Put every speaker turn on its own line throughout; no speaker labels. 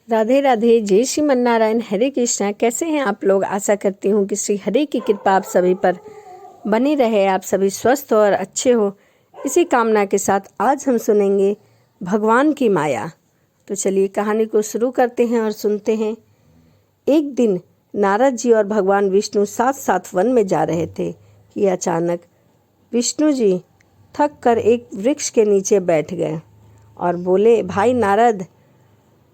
राधे राधे, जय श्रीमन नारायण, हरे कृष्णा। कैसे हैं आप लोग? आशा करती हूँ कि श्री हरि की कृपा आप सभी पर बनी रहे, आप सभी स्वस्थ और अच्छे हो। इसी कामना के साथ आज हम सुनेंगे भगवान की माया। तो चलिए कहानी को शुरू करते हैं और सुनते हैं। एक दिन नारद जी और भगवान विष्णु साथ साथ वन में जा रहे थे कि अचानक विष्णु जी थक कर एक वृक्ष के नीचे बैठ गए और बोले, भाई नारद,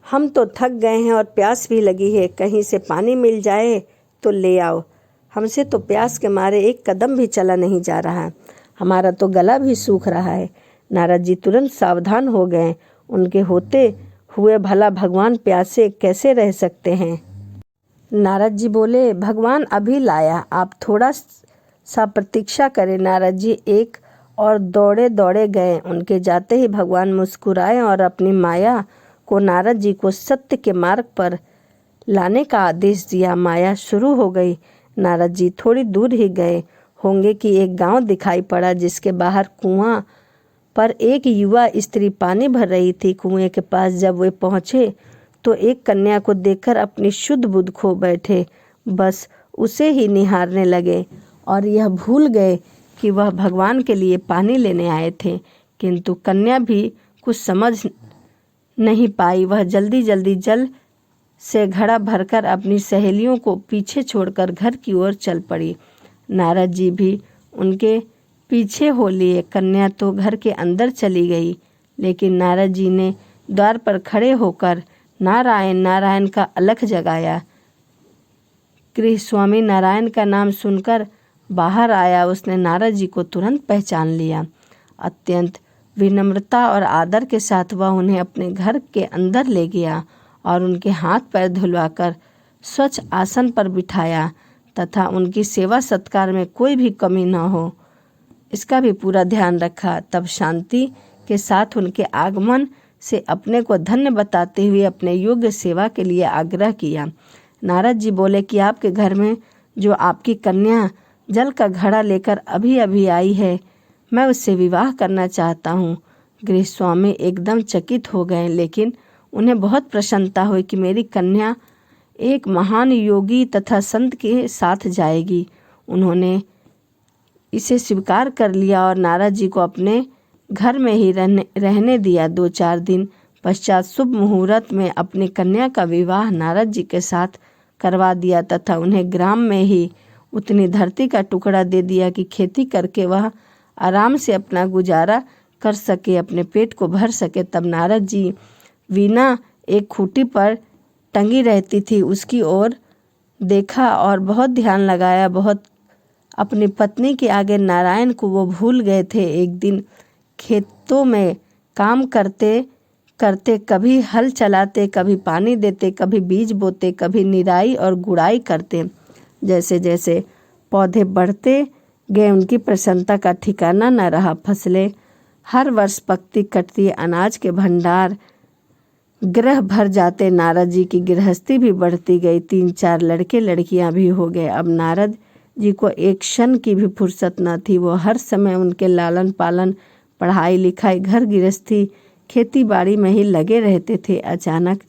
हम तो थक गए हैं और प्यास भी लगी है, कहीं से पानी मिल जाए तो ले आओ। हमसे तो प्यास के मारे एक कदम भी चला नहीं जा रहा, हमारा तो गला भी सूख रहा है। नारद जी तुरंत सावधान हो गए। उनके होते हुए भला भगवान प्यासे कैसे रह सकते हैं? नारद जी बोले, भगवान अभी लाया, आप थोड़ा सा प्रतीक्षा करें। नारद जी एक और दौड़े दौड़े गए। उनके जाते ही भगवान मुस्कुराए और अपनी माया को नारद जी को सत्य के मार्ग पर लाने का आदेश दिया। माया शुरू हो गई। नारद जी थोड़ी दूर ही गए होंगे कि एक गांव दिखाई पड़ा, जिसके बाहर कुआं पर एक युवा स्त्री पानी भर रही थी। कुएं के पास जब वे पहुंचे तो एक कन्या को देखकर अपनी शुद्ध बुद्ध खो बैठे। बस उसे ही निहारने लगे और यह भूल गए कि वह भगवान के लिए पानी लेने आए थे। किंतु कन्या भी कुछ समझ नहीं पाई। वह जल्दी जल्दी जल से घड़ा भरकर अपनी सहेलियों को पीछे छोड़कर घर की ओर चल पड़ी। नारद जी भी उनके पीछे हो लिए। कन्या तो घर के अंदर चली गई, लेकिन नारद जी ने द्वार पर खड़े होकर नारायण नारायण का अलख जगाया। गृह स्वामी नारायण का नाम सुनकर बाहर आया। उसने नारद जी को तुरंत पहचान लिया। अत्यंत विनम्रता और आदर के साथ वह उन्हें अपने घर के अंदर ले गया और उनके हाथ पैर धुलवाकर स्वच्छ आसन पर बिठाया तथा उनकी सेवा सत्कार में कोई भी कमी न हो, इसका भी पूरा ध्यान रखा। तब शांति के साथ उनके आगमन से अपने को धन्य बताते हुए अपने योग्य सेवा के लिए आग्रह किया। नारद जी बोले कि आपके घर में जो आपकी कन्या जल का घड़ा लेकर अभी अभी आई है, मैं उससे विवाह करना चाहता हूँ। गृह स्वामी एकदम चकित हो गए, लेकिन उन्हें बहुत प्रसन्नता हुई कि मेरी कन्या एक महान योगी तथा संत के साथ जाएगी। उन्होंने इसे स्वीकार कर लिया और नारद जी को अपने घर में ही रहने दिया। 2-4 दिन पश्चात शुभ मुहूर्त में अपनी कन्या का विवाह नारद जी के साथ करवा दिया तथा उन्हें ग्राम में ही उतनी धरती का टुकड़ा दे दिया कि खेती करके वह आराम से अपना गुजारा कर सके, अपने पेट को भर सके। तब नारद जी वीणा एक खूंटी पर टंगी रहती थी, उसकी ओर देखा और बहुत ध्यान लगाया। बहुत अपनी पत्नी के आगे नारायण को वो भूल गए थे। एक दिन खेतों में काम करते करते कभी हल चलाते, कभी पानी देते, कभी बीज बोते, कभी निराई और गुड़ाई करते। जैसे जैसे पौधे बढ़ते गए उनकी प्रसन्नता का ठिकाना न रहा। फसलें हर वर्ष पकती कटती, अनाज के भंडार ग्रह भर जाते। नारद जी की गृहस्थी भी बढ़ती गई। 3-4 लड़के लड़कियां भी हो गए। अब नारद जी को एक क्षण की भी फुर्सत न थी। वो हर समय उनके लालन पालन, पढ़ाई लिखाई, घर गृहस्थी, खेती बाड़ी में ही लगे रहते थे। अचानक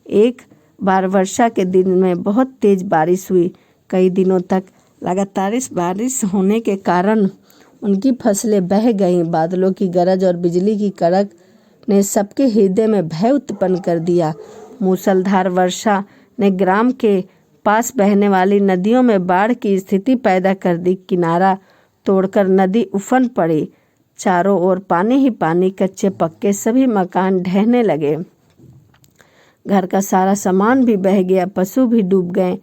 एक बार वर्षा के दिन में बहुत तेज बारिश हुई। कई दिनों तक लगातार इस बारिश होने के कारण उनकी फसलें बह गईं। बादलों की गरज और बिजली की कड़क ने सबके हृदय में भय उत्पन्न कर दिया। मूसलाधार वर्षा ने ग्राम के पास बहने वाली नदियों में बाढ़ की स्थिति पैदा कर दी। किनारा तोड़कर नदी उफन पड़ी। चारों ओर पानी ही पानी, कच्चे पक्के सभी मकान ढहने लगे। घर का सारा सामान भी बह गया, पशु भी डूब गए,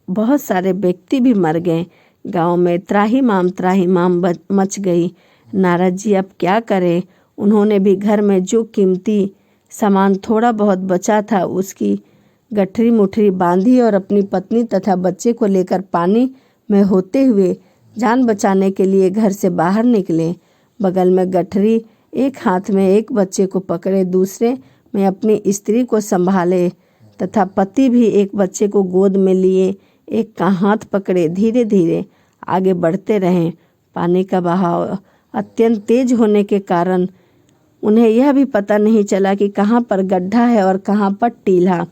बहुत सारे व्यक्ति भी मर गए। गांव में त्राहिमाम मच गई। नारद जी अब क्या करें? उन्होंने भी घर में जो कीमती सामान थोड़ा बहुत बचा था उसकी गठरी मुठरी बांधी और अपनी पत्नी तथा बच्चे को लेकर पानी में होते हुए जान बचाने के लिए घर से बाहर निकले। बगल में गठरी, एक हाथ में एक बच्चे को पकड़े, दूसरे में अपनी स्त्री को संभाले तथा पति भी एक बच्चे को गोद में लिए, एक का हाथ पकड़े धीरे धीरे आगे बढ़ते रहें। पानी का बहाव अत्यंत तेज होने के कारण उन्हें यह भी पता नहीं चला कि कहाँ पर गड्ढा है और कहाँ पर टीला।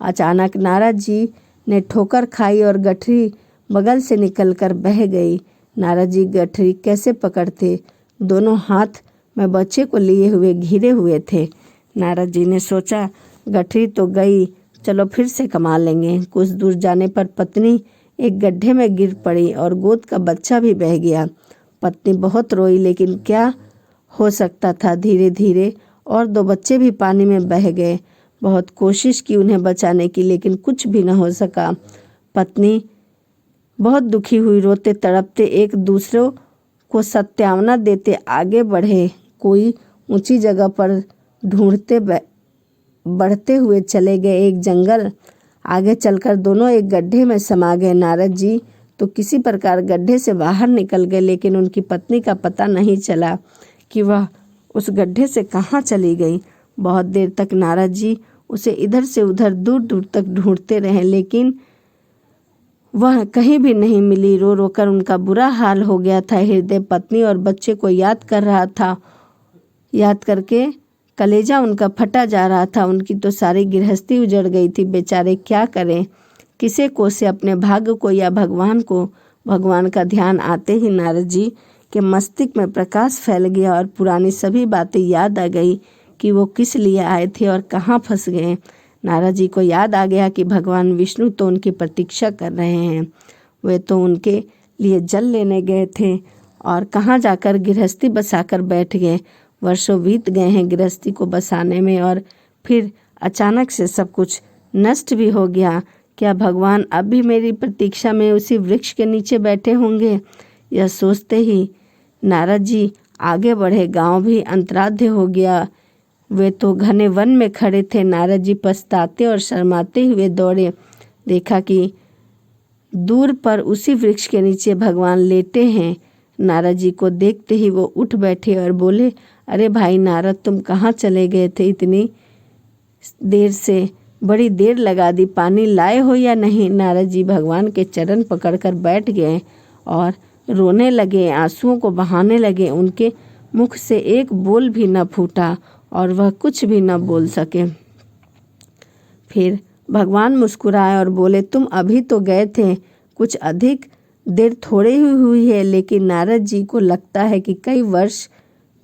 अचानक नारद जी ने ठोकर खाई और गठरी बगल से निकलकर बह गई। नारद जी गठरी कैसे पकड़ते? दोनों हाथ में बच्चे को लिए हुए घिरे हुए थे। नारद जी ने सोचा, गठरी तो गई, चलो फिर से कमा लेंगे। कुछ दूर जाने पर पत्नी एक गड्ढे में गिर पड़ी और गोद का बच्चा भी बह गया। पत्नी बहुत रोई, लेकिन क्या हो सकता था। धीरे धीरे और 2 बच्चे भी पानी में बह गए। बहुत कोशिश की उन्हें बचाने की, लेकिन कुछ भी न हो सका। पत्नी बहुत दुखी हुई, रोते तड़पते एक दूसरे को सांत्वना देते आगे बढ़े। कोई ऊंची जगह पर ढूंढते बढ़ते हुए चले गए। एक जंगल आगे चलकर दोनों एक गड्ढे में समा गए। नारद जी तो किसी प्रकार गड्ढे से बाहर निकल गए, लेकिन उनकी पत्नी का पता नहीं चला कि वह उस गड्ढे से कहाँ चली गई। बहुत देर तक नारद जी उसे इधर से उधर दूर दूर तक ढूंढते रहे, लेकिन वह कहीं भी नहीं मिली। रो रो कर उनका बुरा हाल हो गया था। हृदय पत्नी और बच्चे को याद कर रहा था। याद करके कलेजा उनका फटा जा रहा था। उनकी तो सारी गृहस्थी उजड़ गई थी। बेचारे क्या करें, किसे कोसे अपने भाग्य को या भगवान को। भगवान का ध्यान आते ही नारद जी के मस्तिष्क में प्रकाश फैल गया और पुरानी सभी बातें याद आ गई कि वो किस लिए आए थे और कहाँ फंस गए। नारद जी को याद आ गया कि भगवान विष्णु तो उनकी प्रतीक्षा कर रहे हैं। वे तो उनके लिए जल लेने गए थे और कहाँ जाकर गृहस्थी बसाकर बैठ गए। वर्षों बीत गए हैं गृहस्थी को बसाने में, और फिर अचानक से सब कुछ नष्ट भी हो गया। क्या भगवान अब भी मेरी प्रतीक्षा में उसी वृक्ष के नीचे बैठे होंगे? यह सोचते ही नारद जी आगे बढ़े। गांव भी अंतराध्य हो गया। वे तो घने वन में खड़े थे। नारद जी पछताते और शर्माते हुए दौड़े। देखा कि दूर पर उसी वृक्ष के नीचे भगवान लेटे हैं। नारद जी को देखते ही वो उठ बैठे और बोले, अरे भाई नारद, तुम कहाँ चले गए थे इतनी देर से? बड़ी देर लगा दी, पानी लाए हो या नहीं? नारद जी भगवान के चरण पकड़कर बैठ गए और रोने लगे, आंसुओं को बहाने लगे। उनके मुख से एक बोल भी न फूटा और वह कुछ भी न बोल सके। फिर भगवान मुस्कुराए और बोले, तुम अभी तो गए थे, कुछ अधिक देर थोड़ी ही हुई है। लेकिन नारद जी को लगता है कि कई वर्ष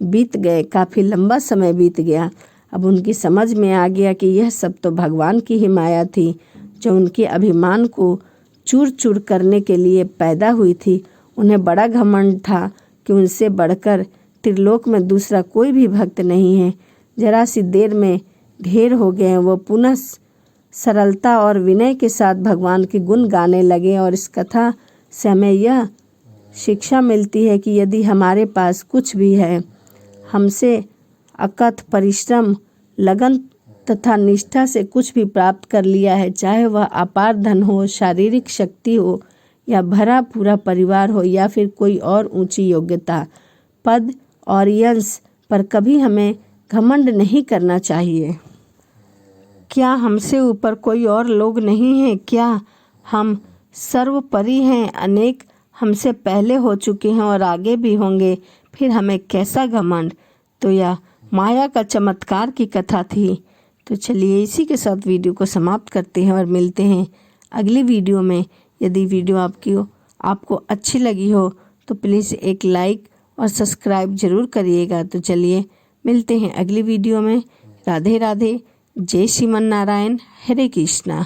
बीत गए, काफ़ी लंबा समय बीत गया। अब उनकी समझ में आ गया कि यह सब तो भगवान की ही माया थी, जो उनके अभिमान को चूर चूर करने के लिए पैदा हुई थी। उन्हें बड़ा घमंड था कि उनसे बढ़कर त्रिलोक में दूसरा कोई भी भक्त नहीं है। जरा सी देर में ढेर हो गए। वो पुनः सरलता और विनय के साथ भगवान के गुण गाने लगे। और इस कथा से हमें यह शिक्षा मिलती है कि यदि हमारे पास कुछ भी है, हमसे अकथ परिश्रम, लगन तथा निष्ठा से कुछ भी प्राप्त कर लिया है, चाहे वह अपार धन हो, शारीरिक शक्ति हो, या भरा पूरा परिवार हो, या फिर कोई और ऊंची योग्यता, पद और यश पर कभी हमें घमंड नहीं करना चाहिए। क्या हमसे ऊपर कोई और लोग नहीं है? क्या हम सर्वोपरि हैं? अनेक हमसे पहले हो चुके हैं और आगे भी होंगे, फिर हमें कैसा घमंड? तो यह माया का चमत्कार की कथा थी। तो चलिए इसी के साथ वीडियो को समाप्त करते हैं और मिलते हैं अगली वीडियो में। यदि वीडियो आपको अच्छी लगी हो तो प्लीज़ एक लाइक और सब्सक्राइब जरूर करिएगा। तो चलिए मिलते हैं अगली वीडियो में। राधे राधे, जय श्रीमन नारायण, हरे कृष्णा।